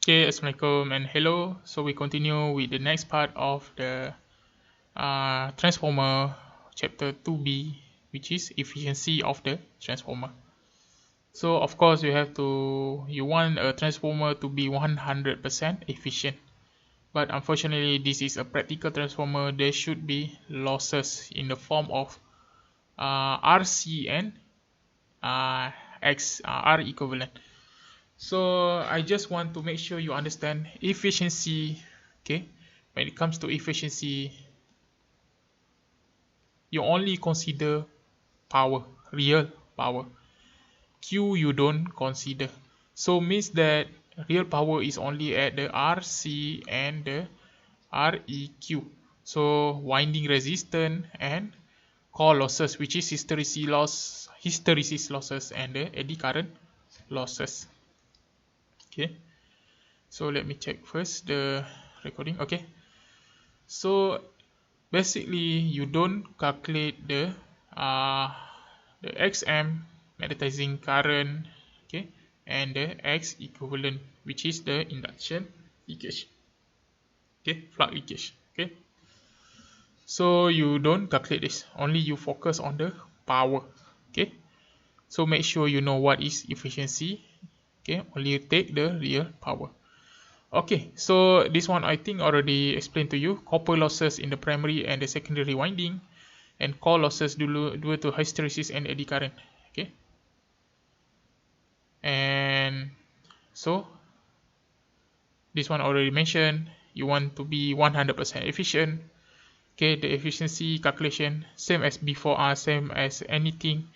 Okay, assalamualaikum and hello. So we continue with the next part of the transformer chapter 2b, which is efficiency of the transformer. So of course you want a transformer to be 100% efficient, but unfortunately this is a practical transformer. There should be losses in the form of RC and R equivalent. So I just want to make sure you understand efficiency. Okay, when it comes to efficiency, you only consider power, real power. Q you don't consider. So means that real power is only at the RC and the REQ. So winding resistance and core losses, which is hysteresis losses and the eddy current losses. Okay, so let me check first the recording. Okay, so basically you don't calculate the XM magnetizing current, okay, and the X equivalent, which is the induction leakage, okay, flux leakage. Okay, so you don't calculate this, only you focus on the power. Okay, so make sure you know what is efficiency. Okay, only take the real power. Okay, so this one I think already explained to you. Copper losses in the primary and the secondary winding, and core losses due to hysteresis and eddy current. Okay, and so this one already mentioned. You want to be 100% efficient. Okay, the efficiency calculation same as before, same as anything,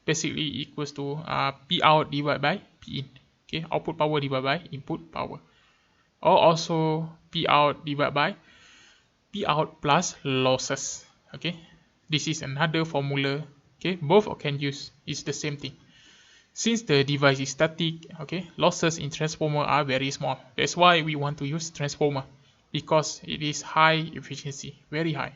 basically equals to P out divided by P in. Okay, output power divided by input power, or also P out divided by P out plus losses. Okay, this is another formula. Okay, both can use, it's the same thing. Since the device is static, okay, losses in transformer are very small. That's why we want to use transformer, because it is high efficiency, very high,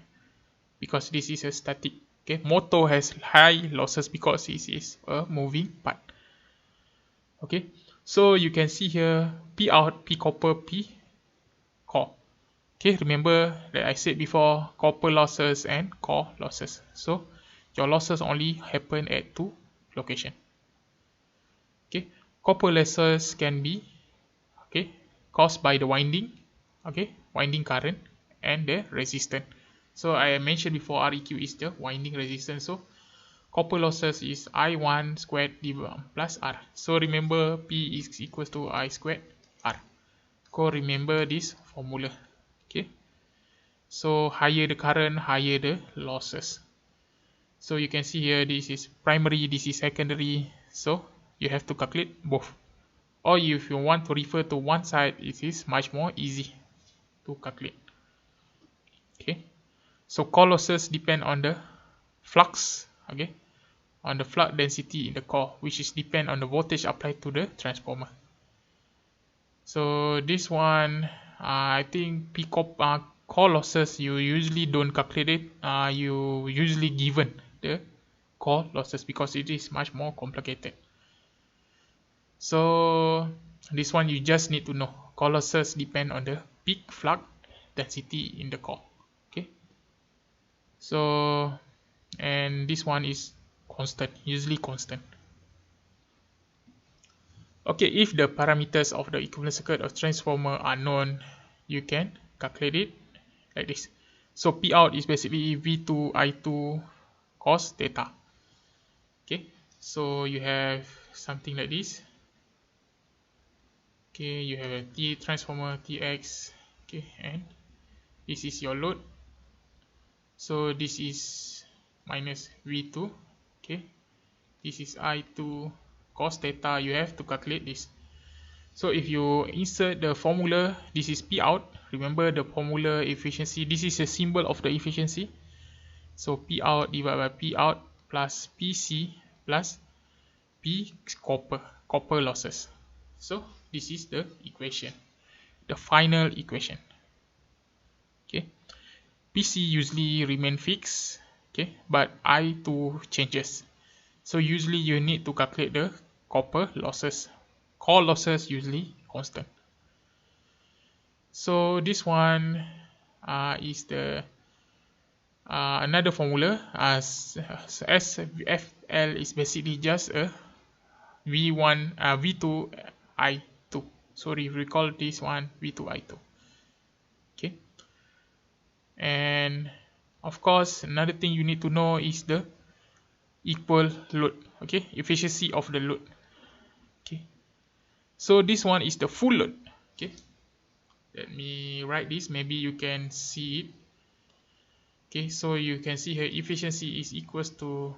because this is a static. Okay, motor has high losses because it is a moving part. Okay, so you can see here P out, P copper, P core. Okay, remember that I said before, copper losses and core losses. So your losses only happen at two locations. Okay, copper losses can be, okay, caused by the winding, okay, winding current and the resistance. So I mentioned before Req is the winding resistance. So copper losses is I1 squared plus R. So remember P is equals to I squared R. Go remember this formula. Okay, so higher the current, higher the losses. So you can see here, this is primary, this is secondary, so you have to calculate both. Or if you want to refer to one side, it is much more easy to calculate. Okay, so core losses depend on the flux, okay, on the flux density in the core, which is depend on the voltage applied to the transformer. So this one, I think core losses you usually don't calculate it. You usually given the core losses because it is much more complicated. So this one you just need to know core losses depend on the peak flux density in the core. Okay, so and this one is constant, usually constant. Okay, if the parameters of the equivalent circuit of transformer are known, you can calculate it like this. So P out is basically V2 I2 cos theta. Okay, so you have something like this. Okay, you have a T transformer TX. Okay, and this is your load. So this is minus V2. Okay, this is I2 cos theta. You have to calculate this. So if you insert the formula, this is P out. Remember the formula efficiency. This is a symbol of the efficiency. So P out divided by P out plus PC plus P copper losses. So this is the equation, the final equation. Okay, PC usually remain fixed. Okay, but I2 changes. So usually you need to calculate the copper losses. Core losses usually constant. So this one is the another formula. SFL is basically just a V1 V2 I2. Sorry, recall this one V2 I2. Okay, and of course another thing you need to know is the equal load. Okay, efficiency of the load. Okay, so this one is the full load. Okay, let me write this, maybe you can see it. Okay, so you can see here efficiency is equals to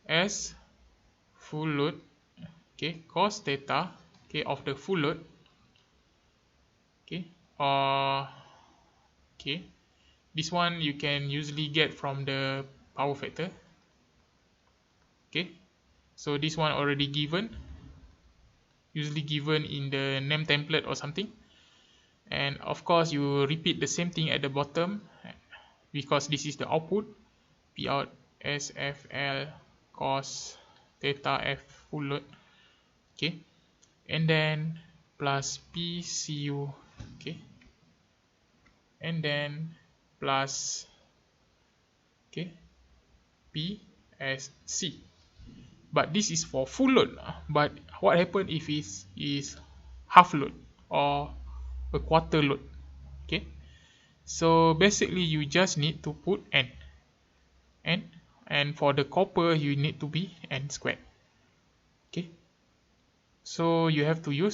S full load, okay, cos theta, okay, of the full load, okay, okay, this one you can usually get from the power factor. Okay, so this one already given, usually given in the name template or something. And of course you repeat the same thing at the bottom, because this is the output. P out SFL cos theta F full load. Okay, and then plus PCU. Okay, and then plus, okay, PSC. But this is for full load. But what happens if it is half load or a quarter load? Okay, so basically you just need to put n, and for the copper you need to be n squared. Okay, so you have to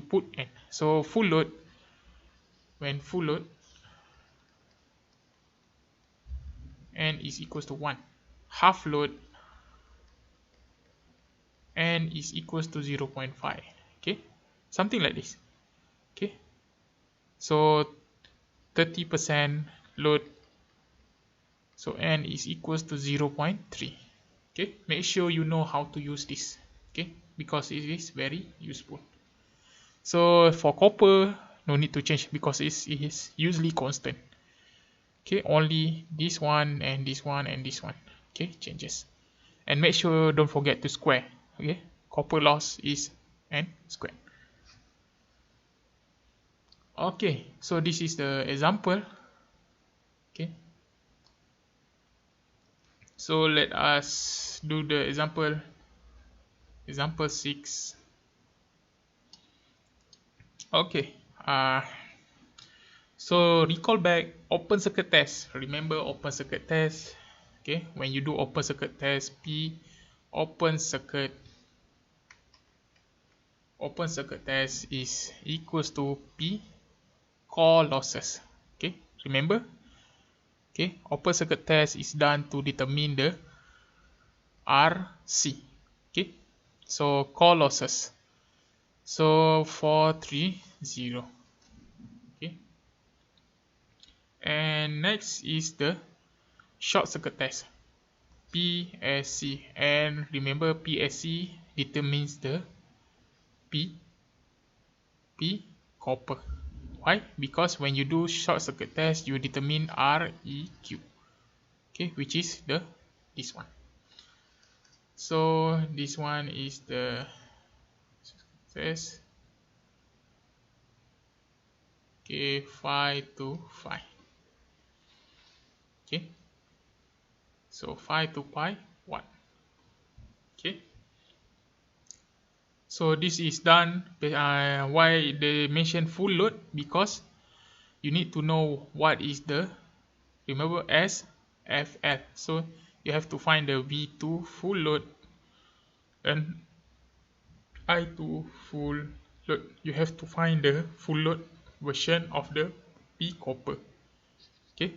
put n. So full load, when full load, n is equals to 1. Half load, n is equals to 0.5. Okay, something like this. Okay, so 30% load, so n is equals to 0.3. Okay, make sure you know how to use this. Okay, because it is very useful. So for copper, no need to change because it is usually constant. Okay, only this one and this one and this one, okay, changes. And make sure don't forget to square. Okay, copper loss is n squared. Okay, so this is the example. Okay, so let us do the example 6. Okay, so recall back open circuit test. Remember open circuit test. Okay, when you do open circuit test, P open circuit test is equals to P core losses. Okay, remember. Okay, open circuit test is done to determine the RC. Okay, so core losses, so 430. Okay, and next is the short circuit test, PSC. And remember, PSC determines the P copper. Why? Because when you do short circuit test, you determine REQ, okay, which is this one. So this one is the test. Okay, 5 to 5. Okay, so 5 to pi 1. Okay, so this is done. Why they mention full load? Because you need to know what is the, remember, SFL. So you have to find the V2 full load and I2 full load. You have to find the full load version of the P copper. Okay,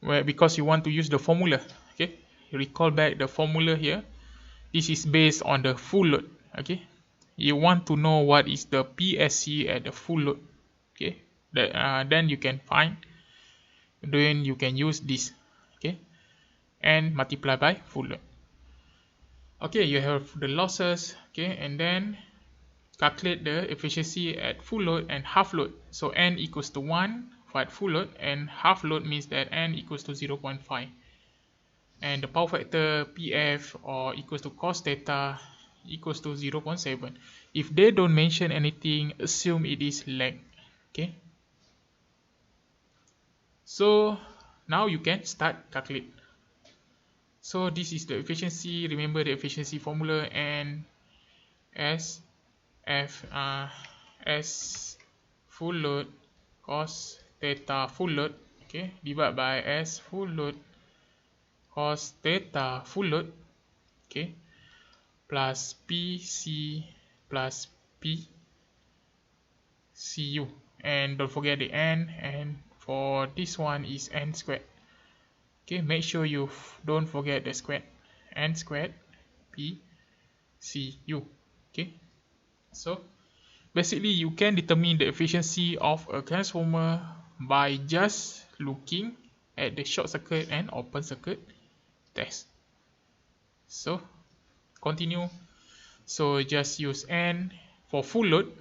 well, because you want to use the formula. Okay, recall back the formula here. This is based on the full load. Okay, you want to know what is the PSC at the full load. Okay, then you can find, then you can use this. Okay, and multiply by full load. Okay, you have the losses. Okay, and then calculate the efficiency at full load and half load. So n equals to 1 for at full load, and half load means that n equals to 0.5. And the power factor PF or equals to cos theta equals to 0.7. If they don't mention anything, assume it is lag. Okay, So now you can start calculate. So this is the efficiency. Remember the efficiency formula, and S full load cos theta full load, okay, divided by S full load cos theta full load, okay, plus PC plus PCU, and don't forget the n, and for this one is n squared. Okay, make sure you don't forget the squared, n squared PCU. Okay, so basically you can determine the efficiency of a transformer by just looking at the short circuit and open circuit test. So continue. So just use n for full load,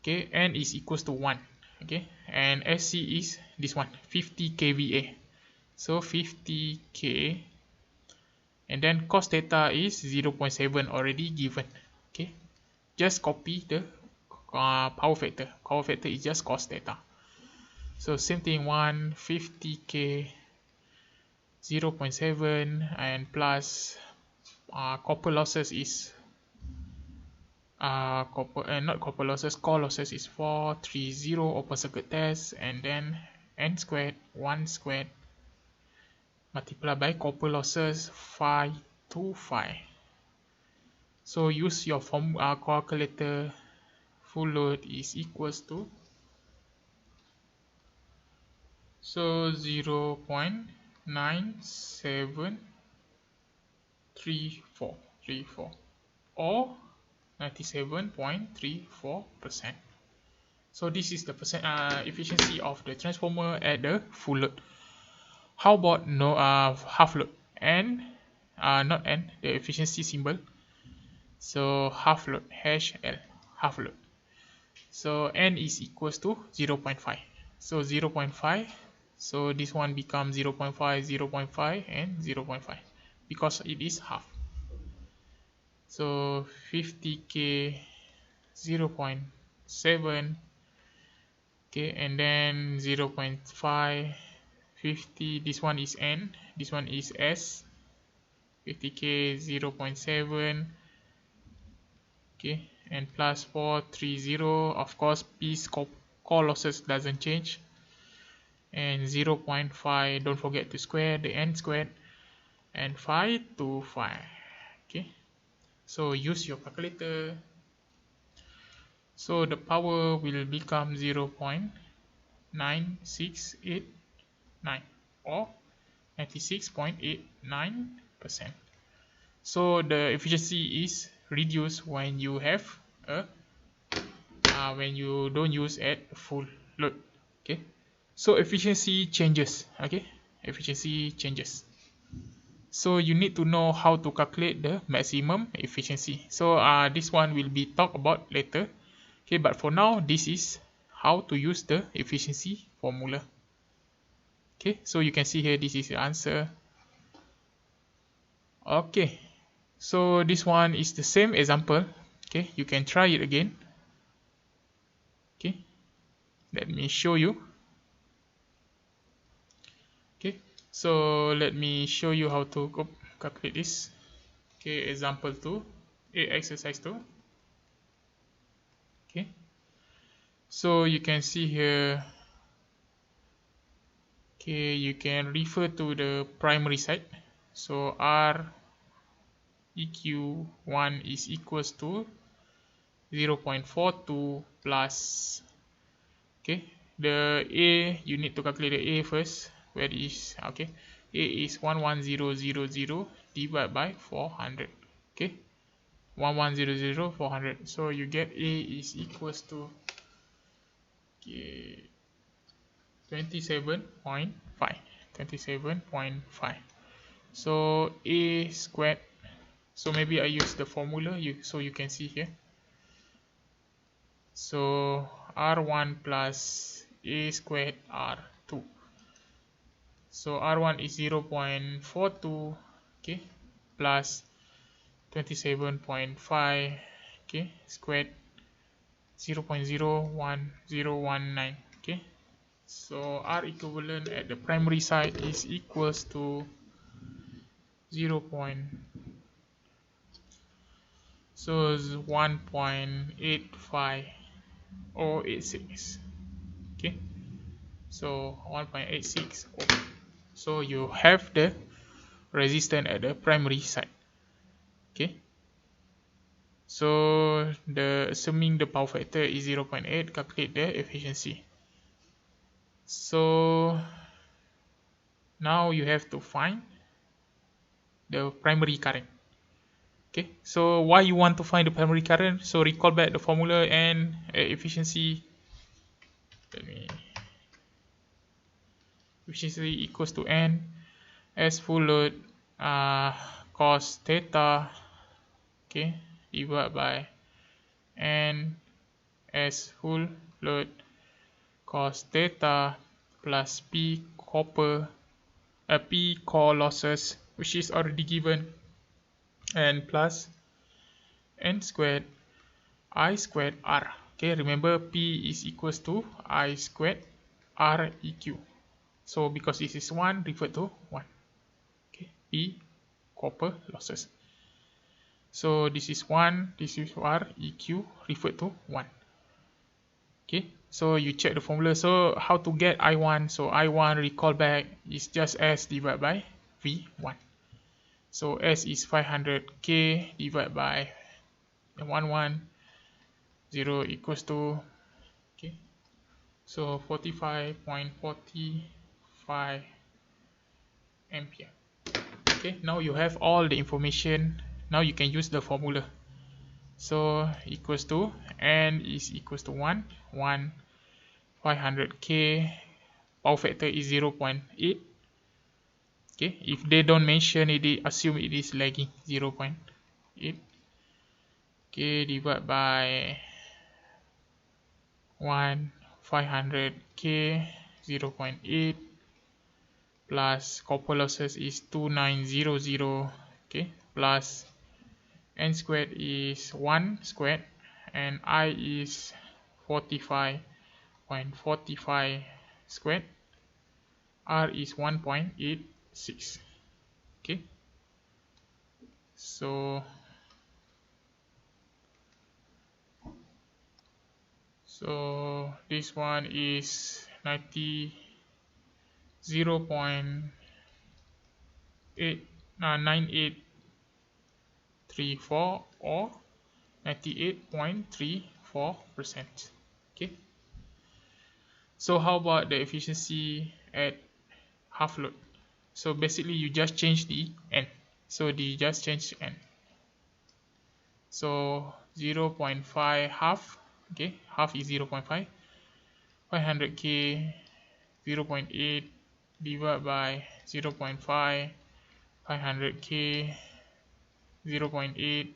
okay, n is equals to 1, okay, and SC is this one, 50 kVA. So 50 k, and then cos theta is 0.7 already given. Okay, just copy the power factor. Power factor is just cos theta. So same thing, 150k 0.7, and plus copper losses is core losses is 430 open circuit test, and then n squared 1 squared multiplied by copper losses 525. So use your calculator. Full load is equals to 0.9734 or 97.34%. So this is the efficiency of the transformer at the full load. How about half load? And not n, the efficiency symbol. So half load, HL, half load. So n is equals to 0.5. So 0.5. So this one becomes 0.5, 0.5, and 0.5 because it is half. So 50k 0.7, okay, and then 0.5, 50. This one is n, this one is s. 50k 0.7, okay, and plus 430. Of course, P's core losses doesn't change, and 0.5. Don't forget to square the n squared, and 525. Okay, so use your calculator. So the power will become 0.9689 or 96.89%. So the efficiency is reduced when you have when you don't use at full load. Okay, so efficiency changes. Okay, efficiency changes. So you need to know how to calculate the maximum efficiency. So this one will be talked about later. Okay, but for now, this is how to use the efficiency formula. Okay, so you can see here, this is the answer. Okay, so this one is the same example. Okay, you can try it again. Okay, let me show you. Okay, so let me show you how to calculate this. Okay, example 2, exercise 2. Okay, so you can see here. Okay, you can refer to the primary side. So R EQ1 is equals to 0.42 plus, okay, the A, you need to calculate the A first. Where is, okay, A is 11000 divided by 400. Okay, 11000 400. So you get A is equals to, okay, 27.5. So A squared. So maybe I use the formula so you can see here. So R1 plus A squared R2. So R1 is 0.42, okay, plus 27.5, okay, squared 0.01019, okay. So R equivalent at the primary side is equals to 0. So it's 1.85086. Okay, so 1.86 ohm. So you have the resistance at the primary side. Okay, so assuming the power factor is 0.8, calculate the efficiency. So now you have to find the primary current. Okay, so why you want to find the primary current? So recall back the formula and efficiency. Efficiency equals to N as full load cos theta, okay, divided by N as full load cos theta plus P core losses, which is already given, and plus N squared I squared R. Okay, remember P is equals to I squared R EQ. So because this is 1, refer to 1. Okay, P copper losses. So this is 1, this is R EQ, refer to 1. Okay, so you check the formula. So how to get I1? So I1, recall back, is just S divided by V1. So S is 500K divided by 110 equals to, okay, so 45.45 ampere. Okay, now you have all the information. Now you can use the formula. So equals to N is equals to 1, 500K, power factor is 0.8. Okay, if they don't mention it, they assume it is lagging 0.8. Okay, divided by 500K 0.8 plus copper losses is 2900. Okay, plus N squared is 1 squared and I is 45.45 squared. R is 1.86. Okay, so this one is 9834 or 98.34%. Okay, so how about the efficiency at half load? So basically you just change the N. So you just change N. So 0.5 half. Okay, half is 0.5. 500K 0.8 divided by 0.5. 500K 0.8.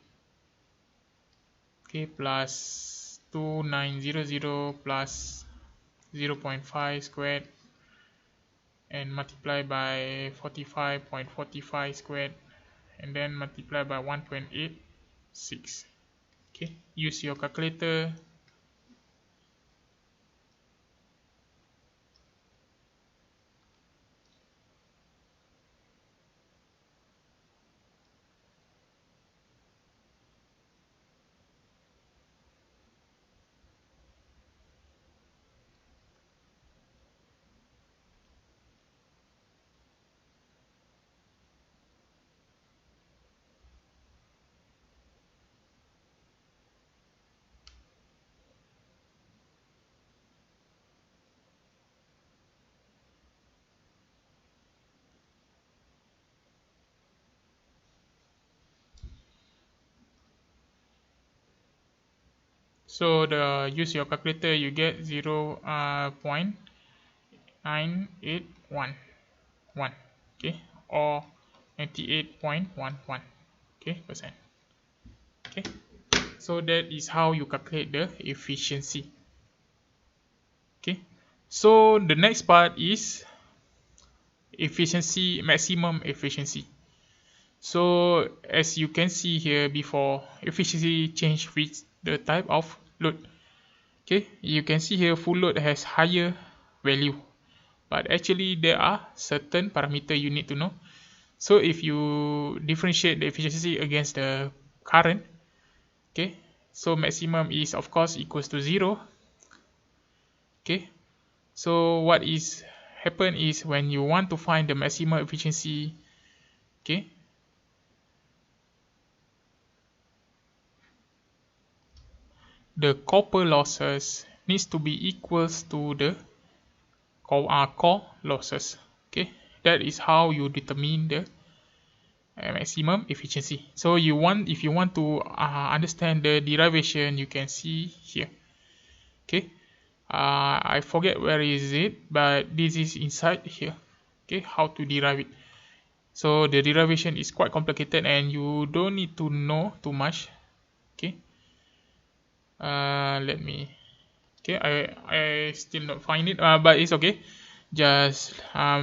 Okay, plus 2900 plus 0.5 squared and multiply by 45.45 squared and then multiply by 1.86. Okay, use your calculator. So use your calculator, you get 0.9811, okay, or 98.11, okay, percent. Okay, so that is how you calculate the efficiency. Okay, so the next part is efficiency, maximum efficiency. So as you can see here before, efficiency change with the type of load. Okay, you can see here full load has higher value but actually there are certain parameter you need to know. So if you differentiate the efficiency against the current, okay, so maximum is of course equals to 0. Okay, so what is happen is when you want to find the maximum efficiency, okay, the copper losses needs to be equals to the core losses. Okay, that is how you determine the maximum efficiency. So if you want to understand the derivation, you can see here. Okay, I forget where is it, but this is inside here. Okay, how to derive it. So the derivation is quite complicated and you don't need to know too much. Okay, let me, okay, I still not find it, but it's okay. Just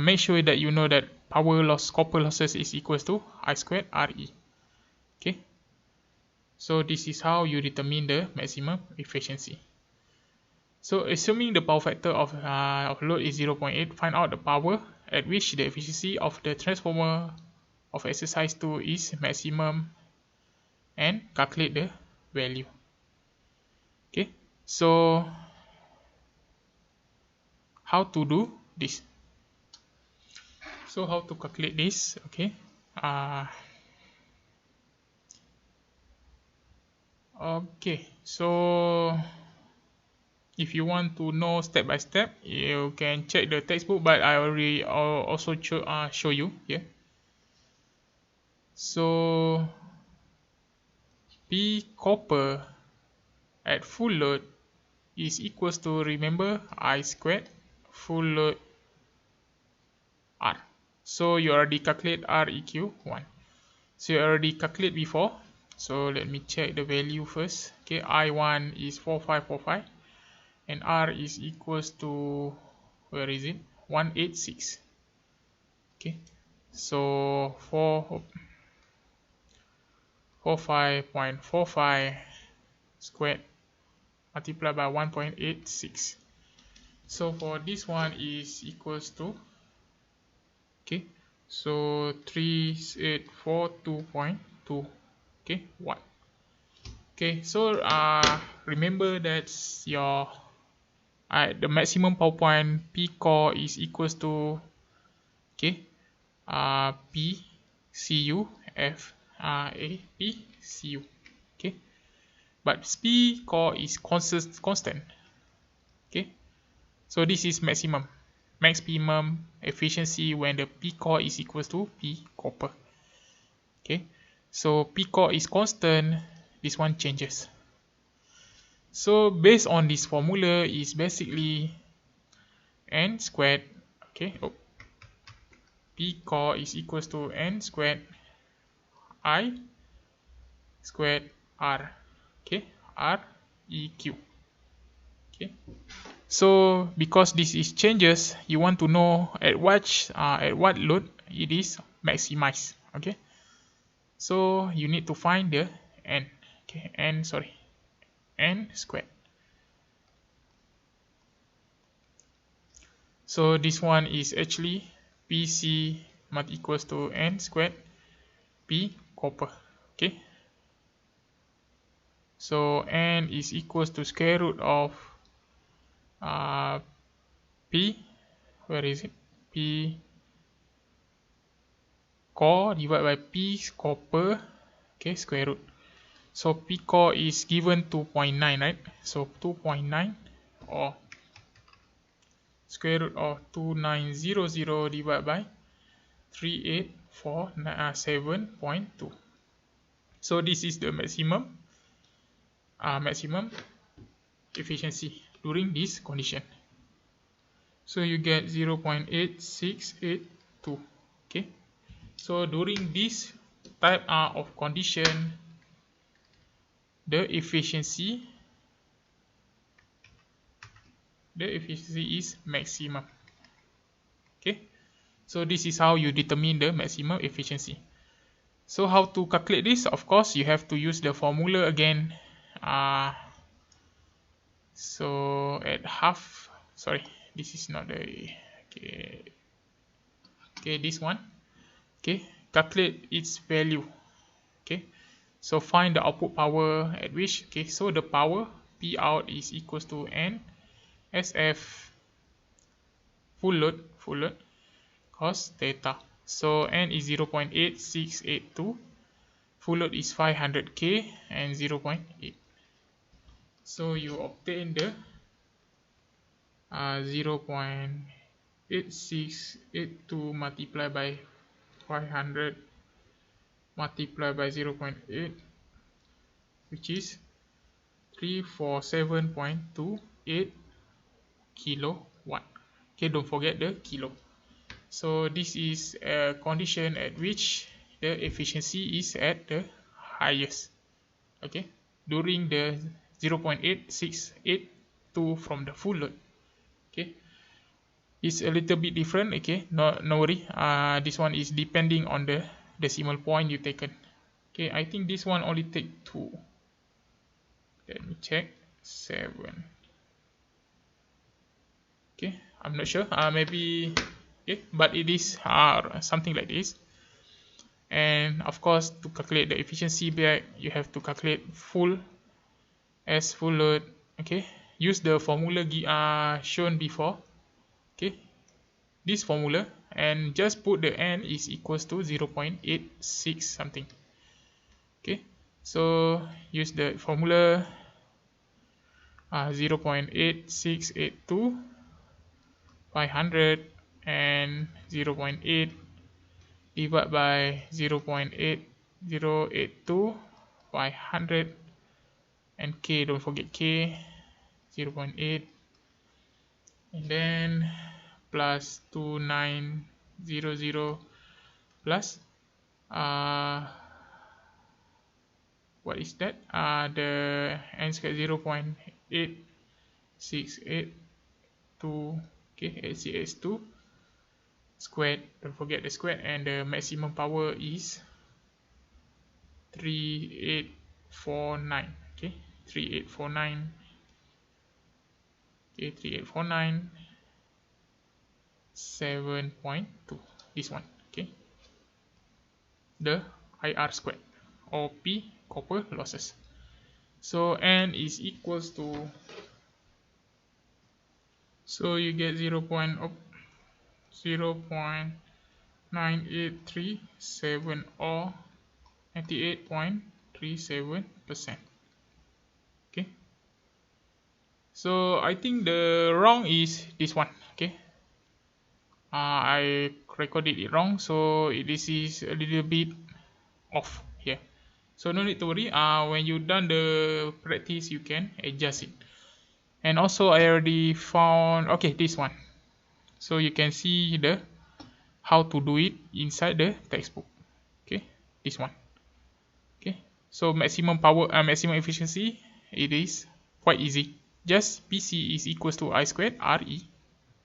make sure that you know that copper losses is equals to I squared Re. Okay, so this is how you determine the maximum efficiency. So assuming the power factor of load is 0.8, find out the power at which the efficiency of the transformer of exercise 2 is maximum and calculate the value. Okay, so how to do this? So how to calculate this? Okay, okay, so if you want to know step by step, you can check the textbook, but I already also show you here. So P copper at full load is equals to, remember, I squared full load R. So you already calculate Req1. So you already calculate before. So let me check the value first. Okay, I1 is 4545 and R is equals to, where is it, 186. Okay, so 45.45 squared multiplied by 1.86. So for this one is equals to, okay, so 3842.2, okay, watt. Okay, so remember that's your the maximum power point P core is equals to, okay, P Cu F P Cu. Okay, but P core is constant. Okay, so this is maximum efficiency when the P core is equals to P copper. Okay, so P core is constant, this one changes. So based on this formula is basically n squared, okay, P core is equals to n squared I squared R, okay, Req. Okay, so because this is changes, you want to know at what load it is maximized. Okay, so you need to find the n, okay, n squared. So this one is actually PC must equals to n squared P copper. Okay, so n is equals to square root of P, where is it, P core divided by P copper, okay, square root. So P core is given 2.9, right? So 2.9 or square root of 2900 divided by 3847.2. So this is the maximum efficiency during this condition. So you get 0.8682. Okay, so during this type of condition, the efficiency is maximum. Okay, so this is how you determine the maximum efficiency. So how to calculate this? Of course, you have to use the formula again. So at half, sorry, this is not the, Okay, this one. Okay, calculate its value. Okay, so find the output power at which, okay, so the power P out is equals to N SF full load cos theta. So N is 0.8682, full load is 500k and 0.8. So you obtain the 0.8682 multiplied by 500 multiplied by 0.8, which is 347.28 kilowatt. Okay, don't forget the kilo. So this is a condition at which the efficiency is at the highest. Okay, during the 0.8682 from the full load. Okay, it's a little bit different. Okay, no worry. This one is depending on the decimal point you taken. Okay, I think this one only take 2. Let me check. 7. Okay, I'm not sure. Maybe. Okay, but it is something like this. And of course, to calculate the efficiency back, you have to calculate full load. Okay, use the formula shown before. Okay, this formula, and just put the N is equals to 0.86 something. Okay, so use the formula 0.8682 500 and 0.8 divided by 0.8082 500 and K, don't forget K, 0.8, and then plus 2900 plus what is that? The N squared 0.8682, okay, 862 squared, don't forget the squared, and the maximum power is 3849. Okay, 3849. Okay, 3849 7.2, this one. Okay, the IR squared or P, copper losses. So N is equals to, so you get 0.9837 or 98.37%. Okay, so I think the wrong is this one. Okay, I recorded it wrong, so this is a little bit off here. So no need to worry. When you done the practice, you can adjust it. And also I already found, okay, this one. So you can see the how to do it inside the textbook. Okay, this one. Okay, so maximum power, maximum efficiency, it is quite easy. Just PC is equals to I squared RE.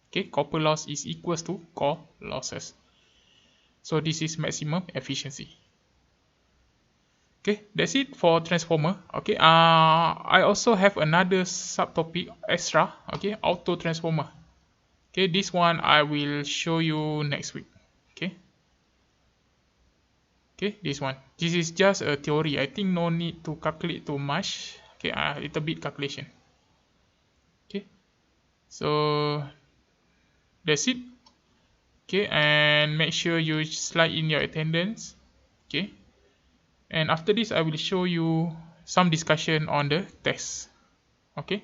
Okay, copper loss is equals to core losses. So this is maximum efficiency. Okay, that's it for transformer. Okay, I also have another subtopic extra. Okay, auto transformer. Okay, this one I will show you next week. Okay. Okay, this one. This is just a theory. I think no need to calculate too much. Okay, a little bit calculation. Okay, so that's it. Okay, and make sure you slide in your attendance. Okay, and after this I will show you some discussion on the test. Okay,